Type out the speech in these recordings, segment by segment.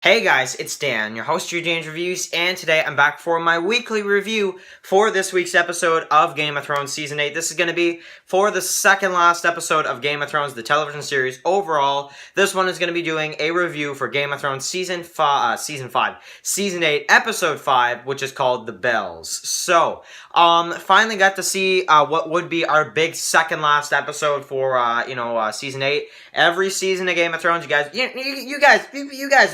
Hey guys, it's Dan, your host of Dan's Reviews, and today I'm back for my weekly review for this week's episode of Game of Thrones Season 8. This is going to be for the second last episode of Game of Thrones, the television series overall. This one is going to be doing a review for Game of Thrones Season 8, Episode 5, which is called The Bells. So, finally got to see what would be our big second last episode for, Season 8. Every season of Game of Thrones, you guys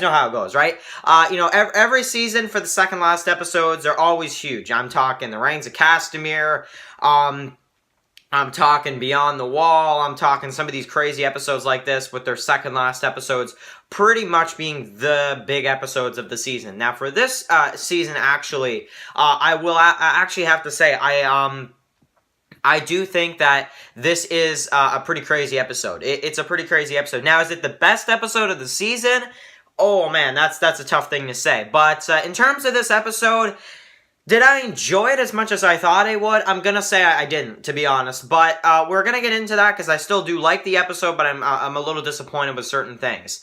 know how it goes, right? Every season for the second last episodes are always huge. I'm talking The Reigns of Castamere, I'm talking Beyond the Wall, I'm talking some of these crazy episodes like this with their second last episodes pretty much being the big episodes of the season. Now for this season, actually, I actually have to say, I do think that this is a pretty crazy episode. It's a pretty crazy episode. Now, is it the best episode of the season? Oh man, that's a tough thing to say. But in terms of this episode, did I enjoy it as much as I thought I would? I'm gonna say I didn't, to be honest. But we're gonna get into that because I still do like the episode, but I'm a little disappointed with certain things.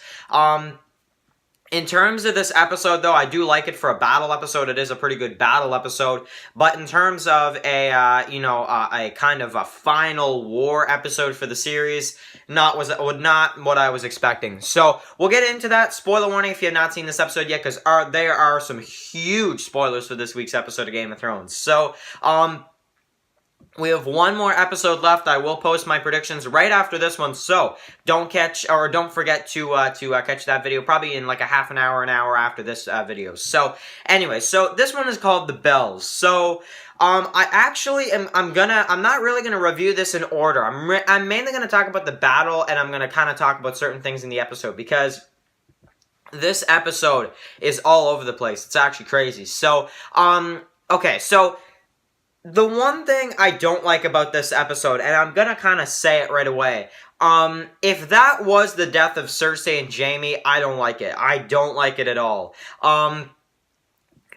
In terms of this episode, though, I do like it for a battle episode. It is a pretty good battle episode. But in terms of a kind of a final war episode for the series, not what I was expecting. So we'll get into that. Spoiler warning if you have not seen this episode yet, because there are some huge spoilers for this week's episode of Game of Thrones. So, we have one more episode left. I will post my predictions right after this one, so don't forget to catch that video probably in like a half an hour after this video. So anyway, so this one is called The Bells. So I'm not really gonna review this in order. I'm mainly gonna talk about the battle, and I'm gonna kind of talk about certain things in the episode because this episode is all over the place. It's actually crazy. So okay, so the one thing I don't like about this episode, and I'm gonna kind of say it right away, if that was the death of Cersei and Jaime, I don't like it. I don't like it at all.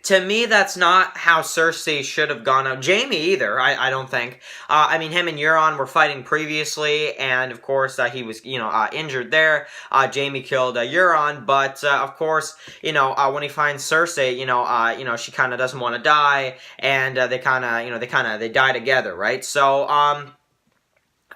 To me, that's not how Cersei should have gone out. Jaime either, I don't think. I mean, him and Euron were fighting previously, and of course, he was, injured there. Jaime killed Euron, but of course, when he finds Cersei, she kind of doesn't want to die, and they die together, right? So,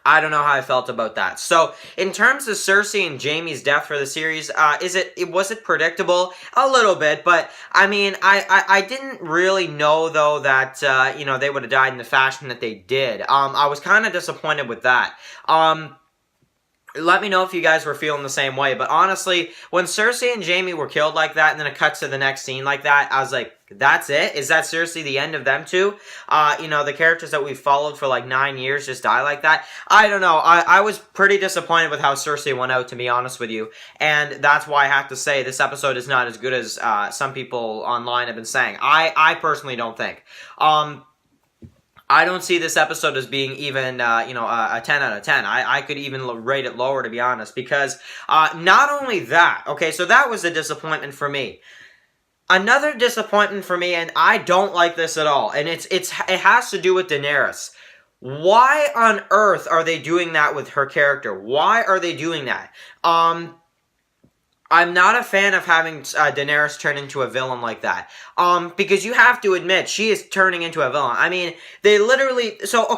I don't know how I felt about that. So, in terms of Cersei and Jaime's death for the series, was it predictable? A little bit, but, I mean, I didn't really know, though, that, they would have died in the fashion that they did. I was kind of disappointed with that. Let me know if you guys were feeling the same way, but honestly, when Cersei and Jaime were killed like that, and then it cuts to the next scene like that, I was like, that's it? Is that seriously the end of them two? The characters that we followed for like 9 years just die like that? I don't know. I was pretty disappointed with how Cersei went out, to be honest with you, and that's why I have to say this episode is not as good as some people online have been saying. I personally don't think. I don't see this episode as being even, a 10 out of 10. I could even rate it lower, to be honest, because not only that, okay, so that was a disappointment for me. Another disappointment for me, and I don't like this at all, and it has to do with Daenerys. Why on earth are they doing that with her character? Why are they doing that? I'm not a fan of having Daenerys turn into a villain like that. Because you have to admit, she is turning into a villain. I mean, they literally... So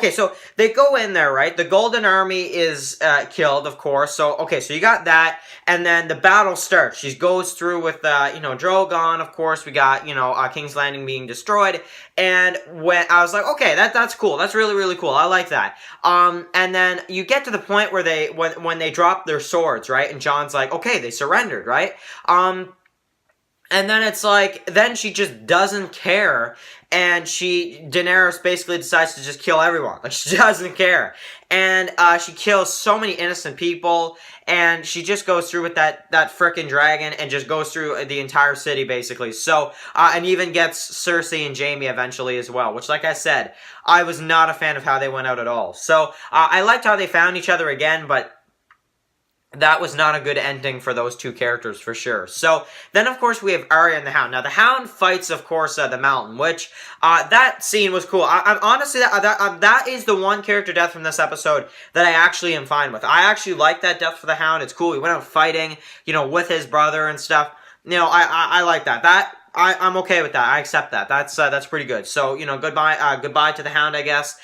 they go in there, right? The Golden Army is killed, of course. So you got that. And then the battle starts. She goes through with, Drogon, of course. We got, King's Landing being destroyed. And when I was like, okay, that's cool. That's really, really cool. I like that. And then you get to the point where when they drop their swords, right? And Jon's like, okay, they surrendered, right? And then it's like, then she just doesn't care, and Daenerys basically decides to just kill everyone. Like, she doesn't care. And, she kills so many innocent people, and she just goes through with that frickin' dragon, and just goes through the entire city, basically. So, and even gets Cersei and Jaime eventually as well, which, like I said, I was not a fan of how they went out at all. So, I liked how they found each other again, but that was not a good ending for those two characters, for sure. So, then, of course, we have Arya and the Hound. Now, the Hound fights, of course, the Mountain, which, that scene was cool. Honestly, that is the one character death from this episode that I actually am fine with. I actually like that death for the Hound. It's cool. He went out fighting, with his brother and stuff. I like that. I'm okay with that. I accept that. That's pretty good. So, goodbye to the Hound, I guess.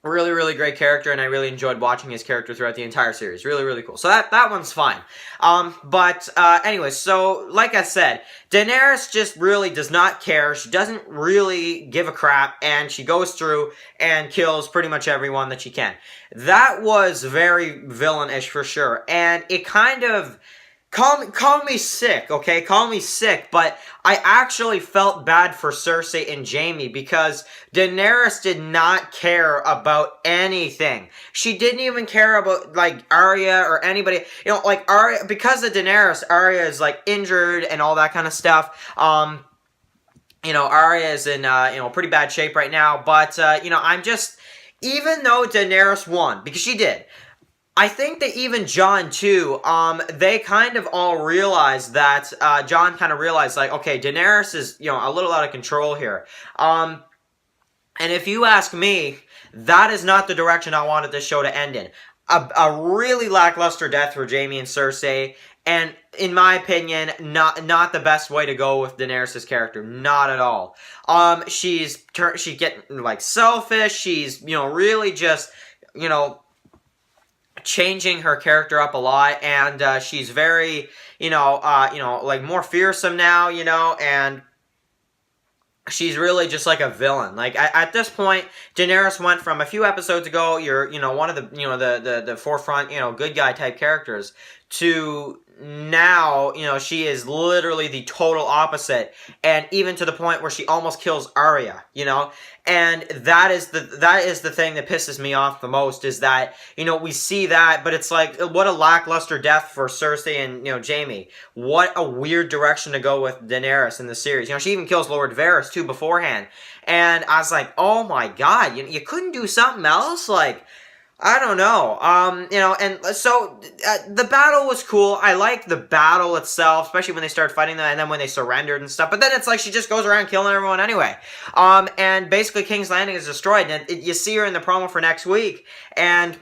Really, really great character, and I really enjoyed watching his character throughout the entire series. Really, really cool. So that one's fine. Anyway, so like I said, Daenerys just really does not care. She doesn't really give a crap, and she goes through and kills pretty much everyone that she can. That was very villainish for sure, and it kind of... Call me sick, okay? Call me sick, but I actually felt bad for Cersei and Jaime because Daenerys did not care about anything. She didn't even care about, like, Arya or anybody. Like, Arya, because of Daenerys, Arya is, like, injured and all that kind of stuff. Arya is in, pretty bad shape right now, but, I'm just... Even though Daenerys won, because she did... I think that even Jon, too, they kind of all realized that, Jon kind of realized, like, okay, Daenerys is, a little out of control here. And if you ask me, that is not the direction I wanted this show to end in. A really lackluster death for Jaime and Cersei, and in my opinion, not the best way to go with Daenerys' character. Not at all. She's getting, like, selfish. She's, really just, changing her character up a lot, and she's very, like more fearsome now, and she's really just like a villain. Like at this point, Daenerys went from a few episodes ago, you're one of the the forefront, good guy type characters, to now, she is literally the total opposite, and even to the point where she almost kills Arya, and that is the thing that pisses me off the most, is that, we see that, but it's like, what a lackluster death for Cersei and, Jaime. What a weird direction to go with Daenerys in the series. She even kills Lord Varys, too, beforehand, and I was like, oh my god, you couldn't do something else? Like, I don't know. And so the battle was cool. I liked the battle itself, especially when they started fighting them and then when they surrendered and stuff. But then it's like she just goes around killing everyone anyway. And basically King's Landing is destroyed. And you see her in the promo for next week, and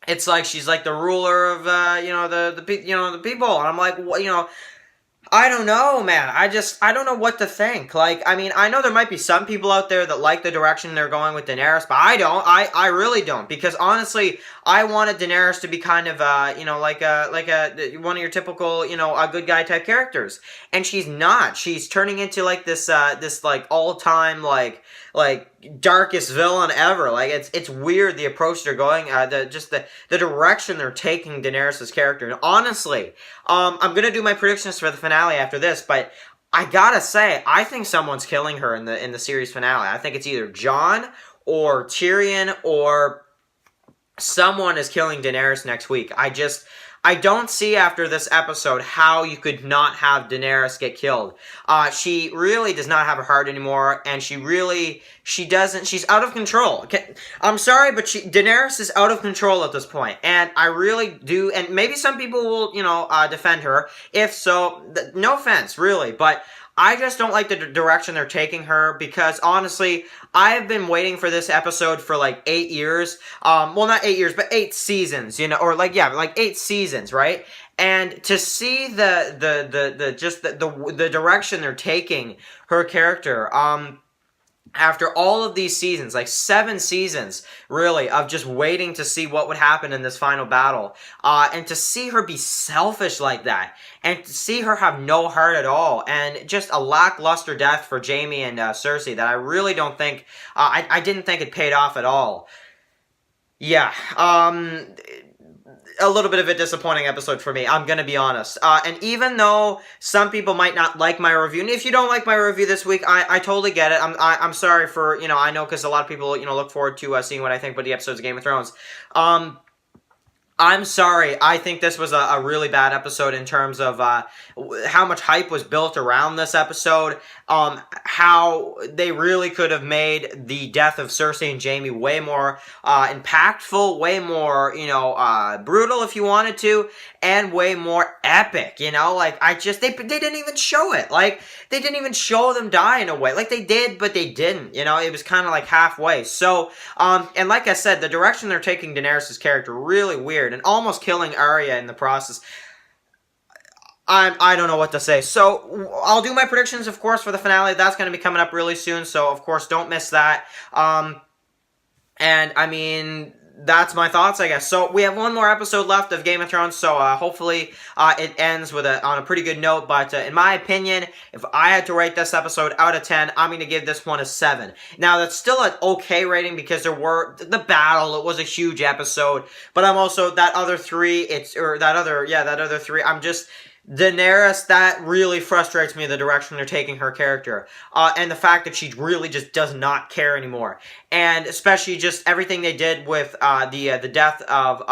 it's like she's like the ruler of the people. And I'm like, what, I don't know, man. I don't know what to think. Like, I mean, I know there might be some people out there that like the direction they're going with Daenerys, but I don't. I really don't, because honestly, I wanted Daenerys to be kind of, like one of your typical, a good guy type characters, and she's not. She's turning into like this like all-time like darkest villain ever. Like, it's weird the approach they're going, the direction they're taking Daenerys' character. And honestly, I'm gonna do my predictions for the finale after this, but I gotta say, I think someone's killing her in the series finale. I think it's either Jon or Tyrion, or someone is killing Daenerys next week. I don't see after this episode how you could not have Daenerys get killed. She really does not have a heart anymore, and she's out of control. Okay, I'm sorry, but Daenerys is out of control at this point, and I really do, and maybe some people will, defend her. If so, no offense, really, but I just don't like the direction they're taking her, because honestly, I've been waiting for this episode for like 8 years. Well, not 8 years, but 8 seasons, or like 8 seasons, right? And to see the direction they're taking her character, after all of these seasons, like 7 seasons, really, of just waiting to see what would happen in this final battle, and to see her be selfish like that, and to see her have no heart at all, and just a lackluster death for Jaime and Cersei that I really don't think, I didn't think it paid off at all. Yeah, a little bit of a disappointing episode for me, I'm gonna be honest. And even though some people might not like my review, and if you don't like my review this week, I totally get it. I'm sorry for, I know, because a lot of people, look forward to seeing what I think about the episodes of Game of Thrones. I'm sorry. I think this was a really bad episode in terms of how much hype was built around this episode. How they really could have made the death of Cersei and Jaime way more impactful, way more, brutal if you wanted to, and way more epic, Like, they didn't even show it. Like, they didn't even show them die in a way. Like, they did, but they didn't, It was kind of like halfway. So, and like I said, the direction they're taking Daenerys' character, really weird, and almost killing Arya in the process. I don't know what to say. So I'll do my predictions, of course, for the finale. That's going to be coming up really soon. So of course, don't miss that. And I mean, that's my thoughts, I guess. So we have one more episode left of Game of Thrones, so hopefully it ends with on a pretty good note. But in my opinion, if I had to rate this episode out of 10, I'm going to give this one a 7. Now, that's still an okay rating because there were the battle. It was a huge episode, but I'm also that other three. That other three. I'm just. Daenerys, that really frustrates me, the direction they're taking her character. And the fact that she really just does not care anymore. And especially just everything they did with the death of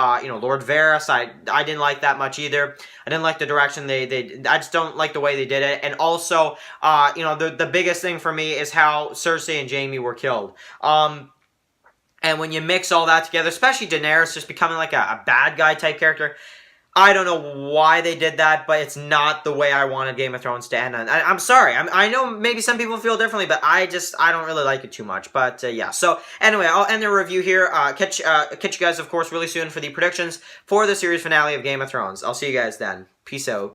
Lord Varys. I didn't like that much either. I didn't like the direction I just don't like the way they did it. And also, the biggest thing for me is how Cersei and Jaime were killed. And when you mix all that together, especially Daenerys just becoming like a bad guy type character, I don't know why they did that, but it's not the way I wanted Game of Thrones to end. I'm sorry. I know maybe some people feel differently, but I don't really like it too much. But yeah. So anyway, I'll end the review here. Catch you guys, of course, really soon for the predictions for the series finale of Game of Thrones. I'll see you guys then. Peace out.